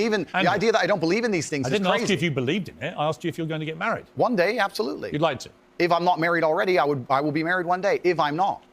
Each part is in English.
Even the idea that I don't believe in these things is crazy. I didn't ask you if you believed in it. I asked you if you're going to get married. One day, absolutely. You'd like to? If I'm not married already, I will be married one day. If I'm not.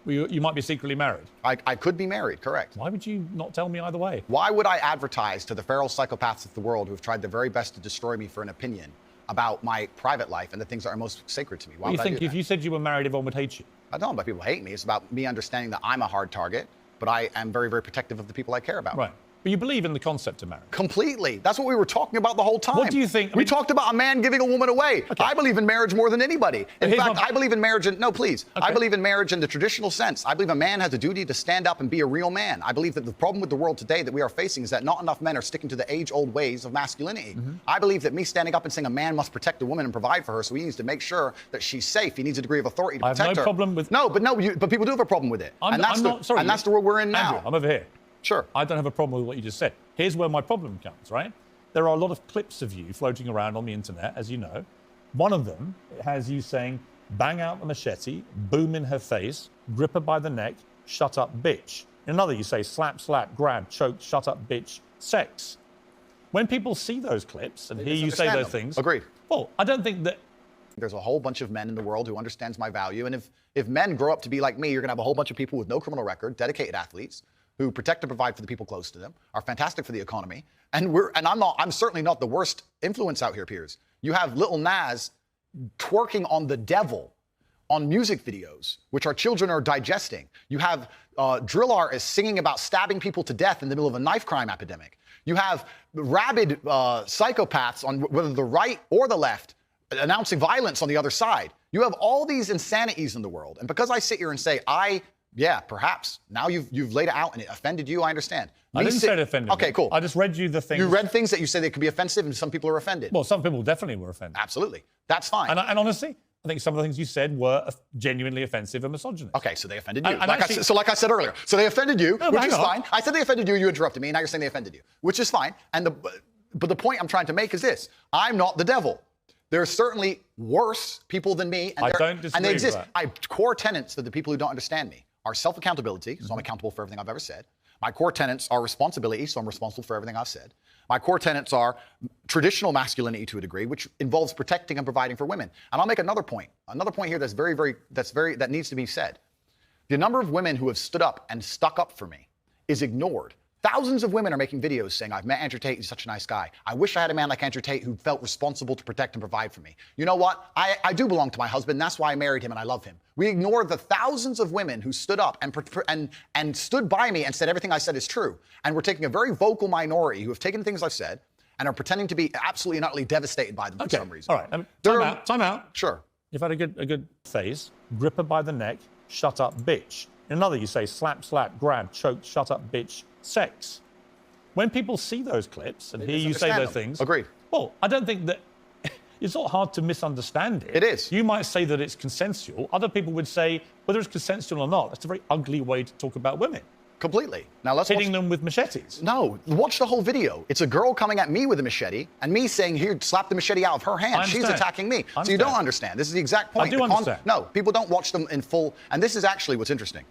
Well, you might be secretly married. I could be married, correct. Why would you not tell me either way? Why would I advertise to the feral psychopaths of the world who have tried their very best to destroy me for an opinion about my private life and the things that are most sacred to me? Why would I do that? If you said you were married, everyone would hate you? I don't know about people hate me. It's about me understanding that I'm a hard target, but I am very, very protective of the people I care about. Right. But you believe in the concept of marriage? Completely. That's what we were talking about the whole time. What do you think? We talked about a man giving a woman away. Okay. I believe in marriage more than anybody. In fact, I believe in marriage no, please. Okay. I believe in marriage in the traditional sense. I believe a man has a duty to stand up and be a real man. I believe that the problem with the world today that we are facing is that not enough men are sticking to the age-old ways of masculinity. I believe that me standing up and saying a man must protect a woman and provide for her, so he needs to make sure that she's safe. He needs a degree of authority to protect her. I have no problem with... But people do have a problem with it. And that's the world we're in now. Andrew, I'm over here. Sure. I don't have a problem with what you just said. Here's where my problem comes, right? There are a lot of clips of you floating around on the internet, as you know. One of them has you saying, bang out the machete, boom in her face, grip her by the neck, shut up, bitch. In another, you say, slap, slap, grab, choke, shut up, bitch, sex. When people see those clips and hear you say those things... Agreed. Well, I don't think that... There's a whole bunch of men in the world who understands my value. And if men grow up to be like me, you're going to have a whole bunch of people with no criminal record, dedicated athletes, who protect and provide for the people close to them, are fantastic for the economy. And I'm certainly not the worst influence out here, Piers. You have Lil Nas twerking on the devil on music videos, which our children are digesting. You have drill artists singing about stabbing people to death in the middle of a knife crime epidemic. You have rabid psychopaths on whether the right or the left announcing violence on the other side. You have all these insanities in the world. And because I sit here and say, yeah, perhaps. Now you've laid it out and it offended you, I understand. I didn't say it offended me. Okay, cool. I just read you the things. You read things that you say they could be offensive and some people are offended. Well, some people definitely were offended. Absolutely. That's fine. And honestly, I think some of the things you said were genuinely offensive and misogynist. Okay, so they offended you. Like I said earlier. So they offended you, which is fine. I said they offended you, you interrupted me, and now you're saying they offended you, which is fine. But the point I'm trying to make is this. I'm not the devil. There are certainly worse people than me. And I don't disagree and they exist. with that. Core tenets for the people who don't understand me are self-accountability, so I'm accountable for everything I've ever said. My core tenets are responsibility, so I'm responsible for everything I've said. My core tenets are traditional masculinity to a degree, which involves protecting and providing for women. And I'll make another point here that needs to be said. The number of women who have stood up and stuck up for me is ignored. Thousands of women are making videos saying, I've met Andrew Tate, he's such a nice guy. I wish I had a man like Andrew Tate who felt responsible to protect and provide for me. You know what? I do belong to my husband, that's why I married him and I love him. We ignore the thousands of women who stood up and stood by me and said everything I said is true. And we're taking a very vocal minority who have taken things I've said and are pretending to be absolutely and utterly devastated by them for some reason. All right, time out. Sure. You've had a good phase. Grip her by the neck, shut up, bitch. In another, you say slap, slap, grab, choke, shut up, bitch, sex. When people see those clips and hear you say those things... Agreed. Well, I don't think that... It's not hard to misunderstand it. It is. You might say that it's consensual. Other people would say, whether it's consensual or not, that's a very ugly way to talk about women. Completely. Now let's hitting them with machetes. No, watch the whole video. It's a girl coming at me with a machete and me saying, here, slap the machete out of her hand. She's attacking me. So you don't understand. This is the exact point. I do understand. No, people don't watch them in full. And this is actually what's interesting.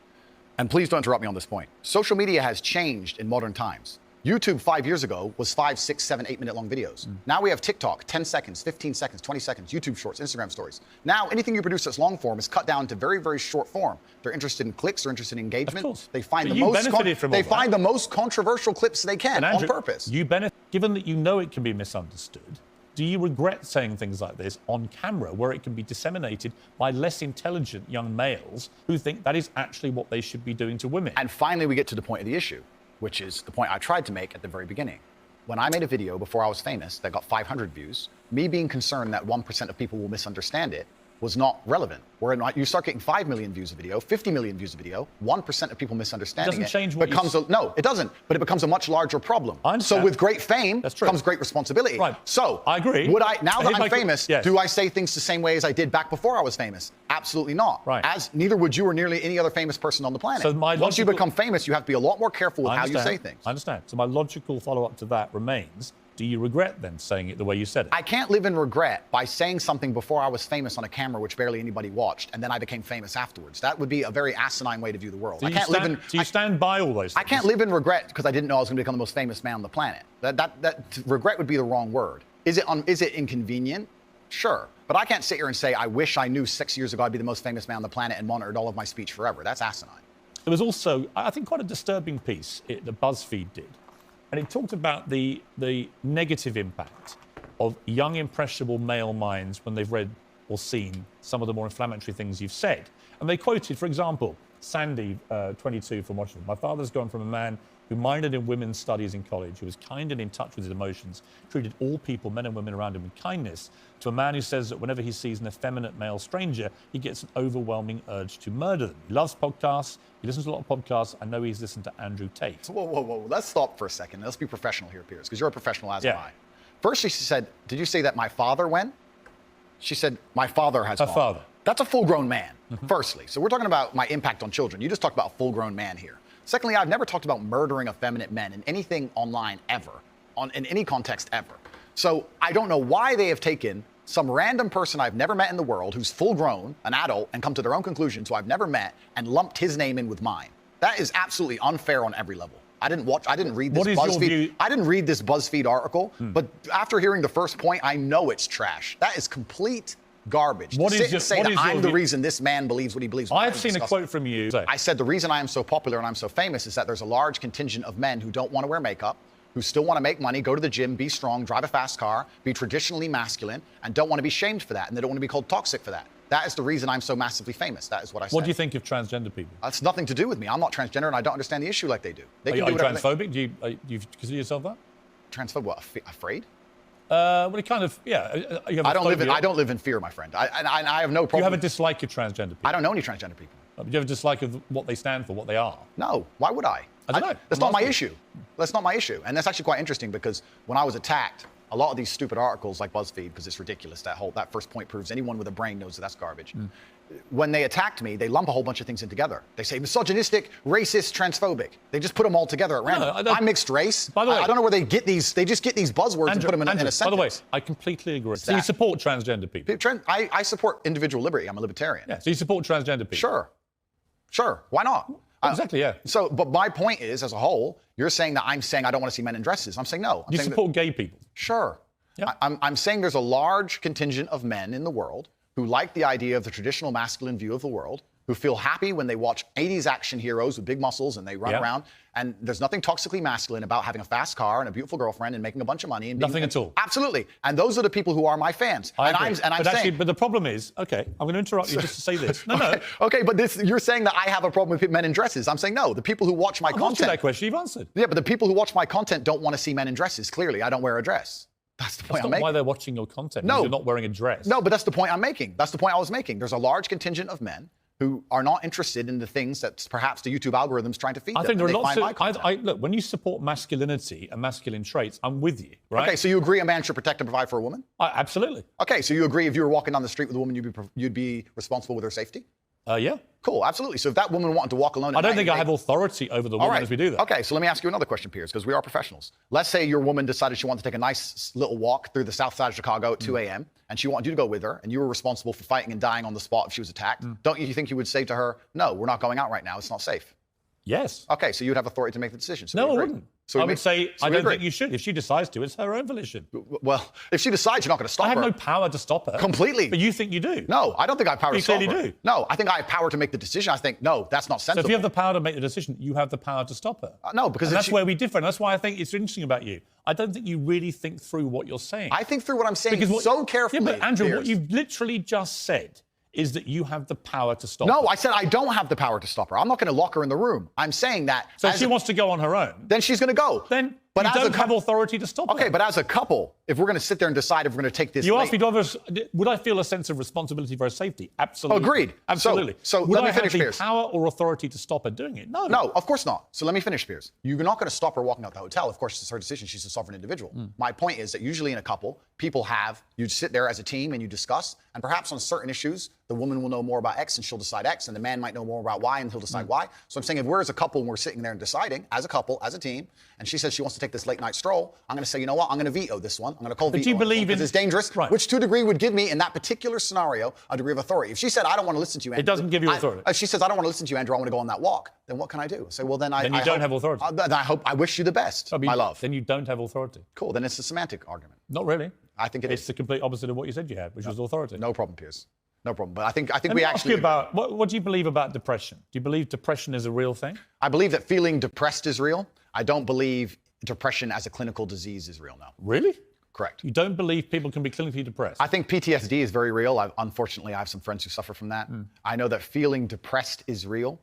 And please don't interrupt me on this point. Social media has changed in modern times. YouTube 5 years ago was 5, 6, 7, 8-minute long videos. Now we have TikTok, 10 seconds, 15 seconds, 20 seconds, YouTube Shorts, Instagram Stories. Now anything you produce that's long form is cut down to very, very short form. They're interested in clicks, they're interested in engagement. Of course. They find But the most controversial clips they can on purpose. You benefit, given that you know it can be misunderstood. Do you regret saying things like this on camera where it can be disseminated by less intelligent young males who think that is actually what they should be doing to women? And finally, we get to the point of the issue, which is the point I tried to make at the very beginning. When I made a video before I was famous that got 500 views, me being concerned that 1% of people will misunderstand it was not relevant. Where you start getting 5 million views a video, 50 million views a video, 1% of people misunderstanding it. Doesn't change what No, it doesn't, but it becomes a much larger problem. So with great fame comes great responsibility. Right. So I agree. Now that I'm famous, do I say things the same way as I did back before I was famous? Absolutely not. Right. As neither would you or nearly any other famous person on the planet. So once you become famous, you have to be a lot more careful with how you say things. I understand. So my logical follow-up to that remains, Do you regret then saying it the way you said it? I can't live in regret by saying something before I was famous on a camera, which barely anybody watched, and then I became famous afterwards. That would be a very asinine way to view the world. Do you stand by all those things? I can't live in regret because I didn't know I was going to become the most famous man on the planet. Regret would be the wrong word. Is it inconvenient? Sure. But I can't sit here and say, I wish I knew 6 years ago I'd be the most famous man on the planet and monitored all of my speech forever. That's asinine. There was also, I think, quite a disturbing piece that BuzzFeed did. And it talked about the negative impact of young, impressionable male minds when they've read or seen some of the more inflammatory things you've said. And they quoted, for example, Sandy, 22, from Washington. My father's gone from a man who minored in women's studies in college, who was kind and in touch with his emotions, treated all people, men and women around him, with kindness, to a man who says that whenever he sees an effeminate male stranger, he gets an overwhelming urge to murder them. He loves podcasts. He listens to a lot of podcasts. I know he's listened to Andrew Tate. Whoa. Let's stop for a second. Let's be professional here, Piers, because you're a professional, as am I. First, she said, did you say that my father went? She said, my father has gone. Her father. That's a full-grown man, firstly. So we're talking about my impact on children. You just talked about a full-grown man here. Secondly, I've never talked about murdering effeminate men in anything online ever, in any context ever. So I don't know why they have taken some random person I've never met in the world who's full-grown, an adult, and come to their own conclusions who I've never met and lumped his name in with mine. That is absolutely unfair on every level. I didn't read this BuzzFeed. I didn't read this BuzzFeed article, but after hearing the first point, I know it's trash. That is complete garbage. I'm the reason this man believes what he believes. I've seen a quote from you. I said the reason I am so popular and I'm so famous is that there's a large contingent of men who don't want to wear makeup, who still want to make money, go to the gym, be strong, drive a fast car, be traditionally masculine, and don't want to be shamed for that, and they don't want to be called toxic for that. That is the reason I'm so massively famous. That is what I said. What do you think of transgender people? That's nothing to do with me. I'm not transgender, and I don't understand the issue like they do. Are you transphobic? Do you consider yourself that? Transphobic? What? Afraid? Well, it kind of, yeah. You have I don't live in fear, my friend. I have no problem. You have a dislike of transgender people? I don't know any transgender people. Do you have a dislike of what they stand for, what they are? No. Why would I? I don't know. That's not my issue. That's not my issue. And that's actually quite interesting because when I was attacked, a lot of these stupid articles like BuzzFeed, because it's ridiculous, that first point proves anyone with a brain knows that that's garbage. When they attacked me, they lump a whole bunch of things in together. They say misogynistic, racist, transphobic. They just put them all together at random. I'm mixed race. By the way, I don't know where they get these. They just get these buzzwords and put them in a sentence. By the way, I completely agree. So you support transgender people? I support individual liberty. I'm a libertarian. Yeah. So you support transgender people? Sure. Why not? Exactly, yeah. So, but my point is, as a whole, you're saying that I'm saying I don't want to see men in dresses. I'm saying no. You support gay people? Sure. Yeah. I'm saying there's a large contingent of men in the world who like the idea of the traditional masculine view of the world, who feel happy when they watch 80s action heroes with big muscles and they run around. And there's nothing toxically masculine about having a fast car and a beautiful girlfriend and making a bunch of money. And nothing at all. Absolutely. And those are the people who are my fans. But the problem is, okay, I'm going to interrupt you just to say this. No. Okay, but you're saying that I have a problem with men in dresses. I'm saying no. The people who watch my content. Answer that question. You've answered. Yeah, but the people who watch my content don't want to see men in dresses. Clearly, I don't wear a dress. That's the point I'm making. That's not why they're watching your content. No. You're not wearing a dress. No, but that's the point I'm making. That's the point I was making. There's a large contingent of men who are not interested in the things that perhaps the YouTube algorithm's trying to feed them. I think there are lots of... Look, when you support masculinity and masculine traits, I'm with you, right? Okay, so you agree a man should protect and provide for a woman? Absolutely. Okay, so you agree if you were walking down the street with a woman, you'd be responsible with her safety? Yeah. Cool, absolutely. So if that woman wanted to walk alone I don't think I have authority over the woman as we do that. Okay, so let me ask you another question, Piers, because we are professionals. Let's say your woman decided she wanted to take a nice little walk through the south side of Chicago at 2 a.m., and she wanted you to go with her, and you were responsible for fighting and dying on the spot if she was attacked. Don't you think you would say to her, no, we're not going out right now, it's not safe? Yes. Okay, so you'd have authority to make the decision. So no, I wouldn't. I would say, I don't think you should. If she decides to, it's her own volition. Well, if she decides, you're not going to stop her. I have no power to stop her. Completely. But you think you do. No, I don't think I have power to stop her. You clearly do. No, I think I have power to make the decision. I think, no, that's not sensible. So if you have the power to make the decision, you have the power to stop her. No, because that's where we differ. And that's why I think it's interesting about you. I don't think you really think through what you're saying. I think through what I'm saying so carefully. Yeah, but Andrew, what you've literally just said is that you have the power to stop her. No, I said I don't have the power to stop her. I'm not going to lock her in the room. I'm saying that... So if she wants to go on her own... Then she's going to go. Then you don't have authority to stop her. Okay, but as a couple, if we're going to sit there and decide if we're going to take this... You asked me, would I feel a sense of responsibility for her safety? Absolutely. Agreed. Absolutely. So let me finish, Piers. Would I have the power or authority to stop her doing it? No. No, of course not. So let me finish, Piers. You're not going to stop her walking out the hotel. Of course, it's her decision. She's a sovereign individual. My point is that usually in a couple, you sit there as a team and you discuss, and perhaps on certain issues, the woman will know more about X and she'll decide X, and the man might know more about Y and he'll decide Y. So I'm saying if we're as a couple and we're sitting there and deciding, as a couple, as a team, and she says she wants to take this late night stroll, I'm going to say, you know what, I'm going to veto this one. I'm going to call But veto do you believe because in... it's dangerous, Right. which to a degree would give me, in that particular scenario, a degree of authority. If she said, I don't want to listen to you, Andrew. It doesn't give you authority. If she says, I don't want to listen to you, Andrew, I want to go on that walk, then what can I do? Say, well, then I you don't have authority. Then I wish you the best, my love. Then you don't have authority. Cool, then it's a semantic argument. Not really. I think It's the complete opposite of what you said you had, which was authority. No problem, Piers. No problem. But I think Let we me ask actually... you about, what do you believe about depression? Do you believe depression is a real thing? I believe that feeling depressed is real. I don't believe depression as a clinical disease is real, no. Really? Correct. You don't believe people can be clinically depressed? I think PTSD is very real. Unfortunately, I have some friends who suffer from that. I know that feeling depressed is real.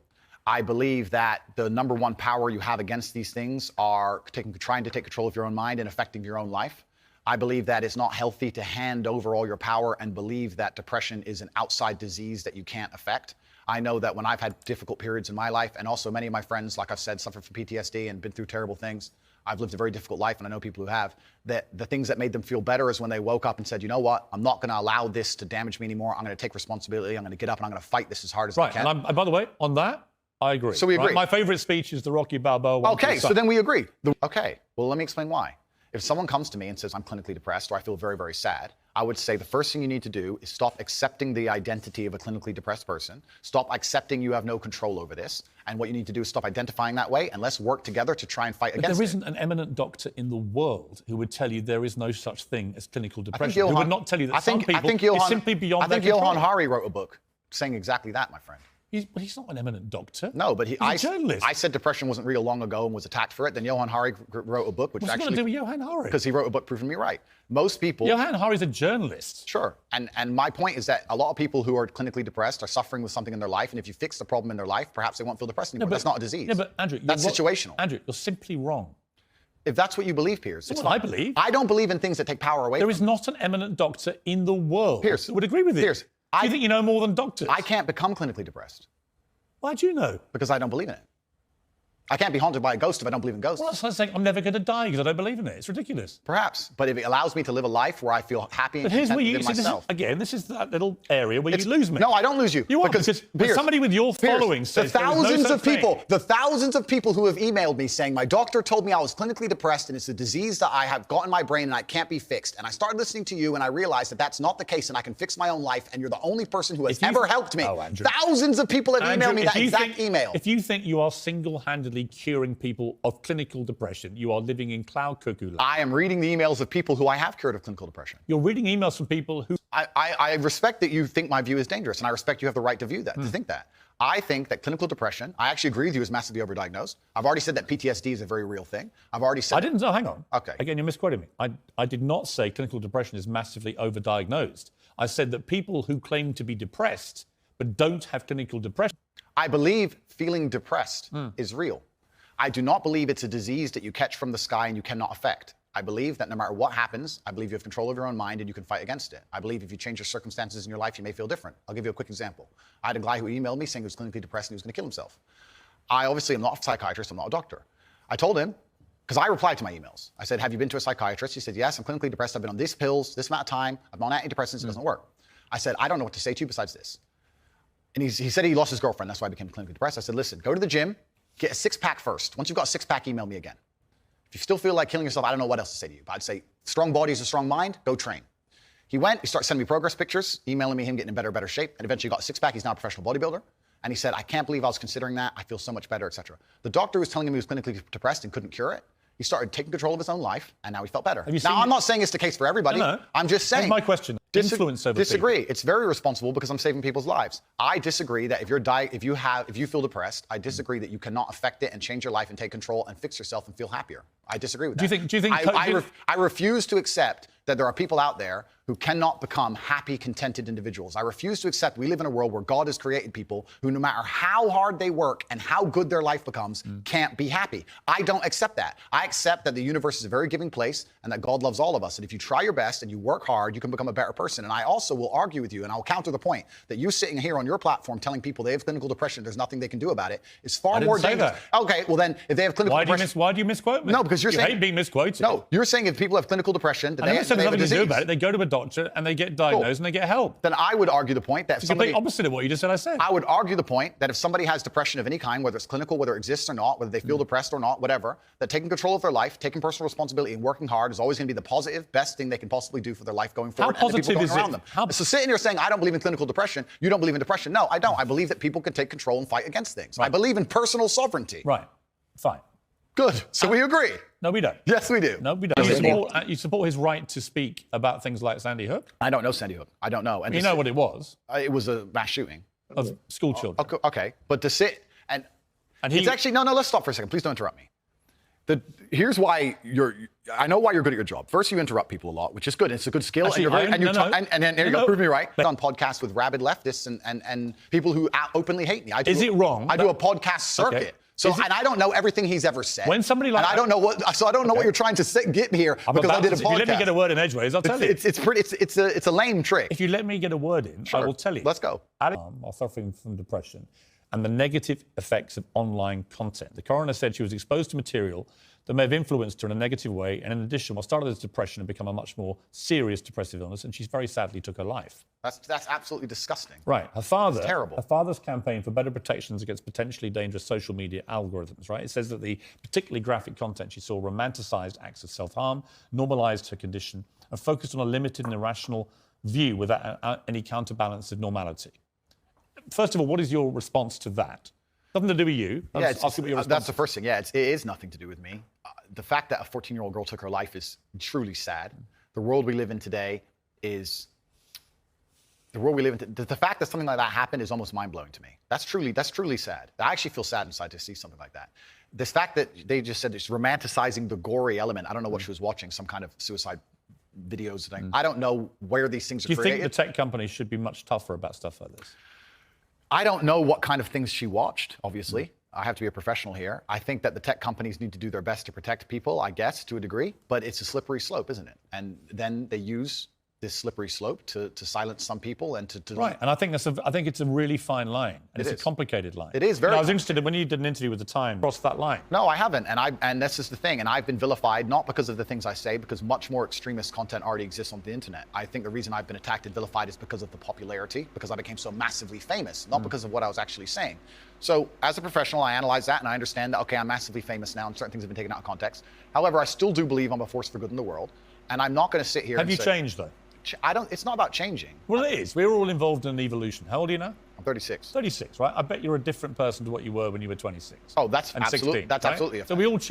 I believe that the number one power you have against these things are trying to take control of your own mind and affecting your own life. I believe that it's not healthy to hand over all your power and believe that depression is an outside disease that you can't affect. I know that when I've had difficult periods in my life, and also many of my friends, like I've said, suffer from PTSD and been through terrible things. I've lived a very difficult life, and I know people who have, that the things that made them feel better is when they woke up and said, you know what, I'm not going to allow this to damage me anymore. I'm going to take responsibility. I'm going to get up and I'm going to fight this as hard as I can. And by the way, on that, I agree. So we agree. My favorite speech is the Rocky Balboa one. Okay, so then we agree. Okay, well, let me explain why. If someone comes to me and says, I'm clinically depressed or I feel very, very sad, I would say the first thing you need to do is stop accepting the identity of a clinically depressed person. Stop accepting you have no control over this. And what you need to do is stop identifying that way, and let's work together to try and fight against it. There isn't an eminent doctor in the world who would tell you there is no such thing as clinical depression. Who would not tell you that some people it's simply beyond their control. Johann Hari wrote a book saying exactly that, my friend. But he's not an eminent doctor. No, but he's a journalist. I said depression wasn't real long ago and was attacked for it. Then Johann Hari wrote a book, which What's actually... What's it got to do with Johann Hari? Because he wrote a book proving me right. Most people... Johann Hari's a journalist. Sure. And my point is that a lot of people who are clinically depressed are suffering with something in their life, and if you fix the problem in their life, perhaps they won't feel depressed anymore. That's not a disease. Yeah, but Andrew... That's situational. Andrew, you're simply wrong. If that's what you believe, Piers. That's what I believe. I don't believe in things that take power away There is not an eminent doctor in the world Piers, that would agree with you. Piers, do you think you know more than doctors? I can't become clinically depressed. Why do you know? Because I don't believe in it. I can't be haunted by a ghost if I don't believe in ghosts. Well, that's like saying I'm never going to die because I don't believe in it. It's ridiculous. Perhaps. But if it allows me to live a life where I feel happy and content within myself. This is that little area where you lose me. No, I don't lose you. You are, because Piers, somebody with your following says the thousands of people who have emailed me saying, my doctor told me I was clinically depressed and it's a disease that I have got in my brain and I can't be fixed. And I started listening to you and I realized that that's not the case and I can fix my own life and you're the only person who has ever helped me. Oh, Andrew. Thousands of people have emailed me that exact email. If you think you are single-handedly curing people of clinical depression, you are living in cloud cuckoo land. I am reading the emails of people who I have cured of clinical depression. You're reading emails from people who... I respect that you think my view is dangerous, and I respect you have the right to view that, to think that. I think that clinical depression, I actually agree with you, is massively overdiagnosed. I've already said that PTSD is a very real thing. I've already said... hang on. Okay. Again, you're misquoting me. I did not say clinical depression is massively overdiagnosed. I said that people who claim to be depressed but don't have clinical depression... I believe feeling depressed is real. I do not believe it's a disease that you catch from the sky and you cannot affect. I believe that no matter what happens, I believe you have control of your own mind and you can fight against it. I believe if you change your circumstances in your life, you may feel different. I'll give you a quick example. I had a guy who emailed me saying he was clinically depressed and he was going to kill himself. I obviously am not a psychiatrist, I'm not a doctor. I told him, because I replied to my emails. I said, have you been to a psychiatrist? He said, yes, I'm clinically depressed. I've been on these pills, this amount of time. I'm on antidepressants, it doesn't work. I said, I don't know what to say to you besides this. And he said he lost his girlfriend, that's why I became clinically depressed. I said, listen, go to the gym, get a six-pack first. Once you've got a six-pack, email me again. If you still feel like killing yourself, I don't know what else to say to you. But I'd say, strong body is a strong mind, go train. He went, he started sending me progress pictures, emailing me him getting in better shape, and eventually got a six-pack. He's now a professional bodybuilder. And he said, I can't believe I was considering that. I feel so much better, etc. The doctor was telling him he was clinically depressed and couldn't cure it. He started taking control of his own life, and now he felt better. Now, I'm not saying it's the case for everybody. No. I'm just saying. Here's my question. Influence over Disagree. people. It's very responsible because I'm saving people's lives. I disagree that if you feel depressed, I disagree that you cannot affect it and change your life and take control and fix yourself and feel happier. I disagree with that. Do you think? I refuse to accept that there are people out there who cannot become happy, contented individuals. I refuse to accept we live in a world where God has created people who, no matter how hard they work and how good their life becomes, can't be happy. I don't accept that. I accept that the universe is a very giving place and that God loves all of us. And if you try your best and you work hard, you can become a better person. And I also will argue with you, and I'll counter the point that you sitting here on your platform telling people they have clinical depression, there's nothing they can do about it, is far more dangerous. Okay, well then, if they have clinical depression... Why do you misquote me? No, because you're saying... You hate being misquoted. No, you're saying if people have clinical depression, that they have a disease. Do about it. They go to a doctor. doctor and they get diagnosed and they get help. Then I would argue the point that if It's the somebody... complete opposite of what you just said I said. I would argue the point that if somebody has depression of any kind, whether it's clinical, whether it exists or not, whether they feel depressed or not, whatever, that taking control of their life, taking personal responsibility and working hard is always going to be the positive, best thing they can possibly do for their life going forward. How positive and the people is going it? around them. So sitting here saying, I don't believe in clinical depression, you don't believe in depression. No, I don't. I believe that people can take control and fight against things. Right. I believe in personal sovereignty. Right. Fine. Good. So we agree. No, we don't. Yes, we do. No, we don't. You support his right to speak about things like Sandy Hook? I don't know Sandy Hook. I don't know. And you know what it was? It was a mass shooting. Of school children. Okay. But to sit and he... It's actually, no, let's stop for a second. Please don't interrupt me. Here's why I know why you're good at your job. First, you interrupt people a lot, which is good. It's a good skill. Actually, and then there you go, prove me right. On podcasts with rabid leftists and people who openly hate me. Is it wrong? I do a podcast circuit. Okay. So, and I don't know everything he's ever said. When somebody like... And I don't know what you're trying to get here because I did a podcast. If you let me get a word in edgeways, I'll tell you. It's a lame trick. If you let me get a word in, sure. I will tell you. Let's go. Are suffering from depression and the negative effects of online content. The coroner said she was exposed to material that may have influenced her in a negative way, and in addition, what started as depression had become a much more serious depressive illness, and she very sadly took her life. That's absolutely disgusting. Right. Her father... It's terrible. Her father's campaign for better protections against potentially dangerous social media algorithms, right? It says that the particularly graphic content she saw romanticized acts of self-harm, normalized her condition, and focused on a limited and irrational view without any counterbalance of normality. First of all, what is your response to that? Nothing to do with you. That's the first thing. Yeah, it is nothing to do with me. The fact that a 14-year-old girl took her life is truly sad. The world we live in today is... The world we live in... The fact that something like that happened is almost mind-blowing to me. That's truly sad. I actually feel sad inside to see something like that. This fact that they just said it's romanticizing the gory element. I don't know what she was watching, some kind of suicide videos thing. I don't know where these things are created. Do you think the tech companies should be much tougher about stuff like this? I don't know what kind of things she watched, obviously. I have to be a professional here. I think that the tech companies need to do their best to protect people, I guess, to a degree. But it's a slippery slope, isn't it? And then they use this slippery slope to silence some people and to... Right, and I think it's a really fine line. And it's a complicated line. It is very... I was interested in when you did an interview with The Times, crossed that line. No, I haven't. And this is the thing. And I've been vilified, not because of the things I say, because much more extremist content already exists on the internet. I think the reason I've been attacked and vilified is because of the popularity, because I became so massively famous, not because of what I was actually saying. So as a professional, I analyze that and I understand that, okay, I'm massively famous now and certain things have been taken out of context. However, I still do believe I'm a force for good in the world. And I'm not going to sit here and say... Have you changed, though? It's not about changing. Well, it is. We're all involved in evolution. How old are you now? I'm 36. 36, right? I bet you're a different person to what you were when you were 26. Oh, that's and absolutely. 16, That's right? absolutely a fact. So we all change.